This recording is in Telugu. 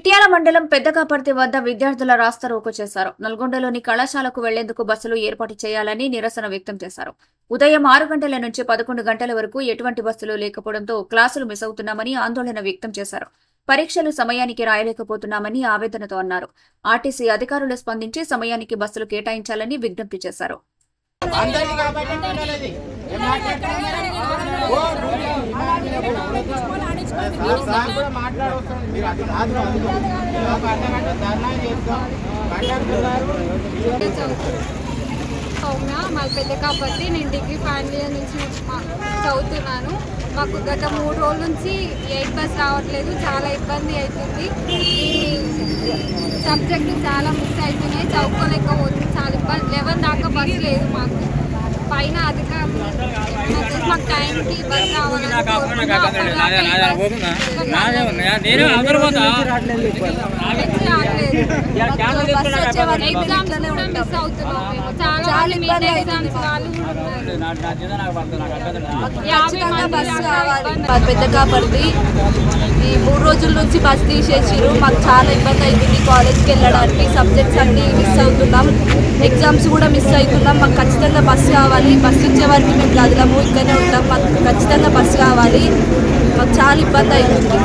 ఇట్యాల మండలం పెద్దకాపర్తి వద్ద విద్యార్థుల రాస్తారోకో చేశారు. నల్గొండలోని కళాశాలకు వెళ్లేందుకు బస్సులు ఏర్పాటు చేయాలని నిరసన వ్యక్తం చేశారు. ఉదయం 6 గంటల నుంచి 11 గంటల వరకు ఎటువంటి బస్సులు లేకపోవడంతో క్లాసులు మిస్ అవుతున్నామని ఆందోళన వ్యక్తం చేశారు. పరీక్షలు సమయానికి రాయలేకపోతున్నామని ఆవేదనతో అన్నారు. ఆర్టీసీ అధికారులు స్పందించి సమయానికి బస్సులు కేటాయించాలని విజ్ఞప్తి చేశారు. సౌమ్య మా పెద్దకాపర్తి, నేను డిగ్రీ ఫైనల్ ఇయర్ నుంచి చదువుతున్నాను. మాకు గత 3 రోజుల నుంచి 8 బస్ రావట్లేదు, చాలా ఇబ్బంది అవుతుంది. ఈ సబ్జెక్టు చాలా మిస్ అవుతున్నాయి, చదువుకోలేకపోతుంది, చాలా ఇబ్బంది. 11 దాకా బస్ లేదు మాకు. పైన అధికారులు మాకు టైంకి బస్ రావాలని మిస్ అవుతున్నాం మేము. చాలా ఎగ్జామ్స్ వాళ్ళు పెద్దకాపర్తి ఈ 3 రోజుల నుంచి బస్ తీసేసిరు. మాకు చాలా ఇబ్బంది అవుతుంది కాలేజ్కి వెళ్ళడానికి. సబ్జెక్ట్స్ అన్నీ మిస్ అవుతున్నాం, ఎగ్జామ్స్ కూడా మిస్ అవుతున్నాం. మాకు ఖచ్చితంగా బస్సు కావాలి. బస్సు ఇచ్చే వరకు మేము కదలము, ఇక్కడనే ఉంటాం. మాకు ఖచ్చితంగా బస్సు కావాలి. మాకు చాలా ఇబ్బంది అవుతుంది.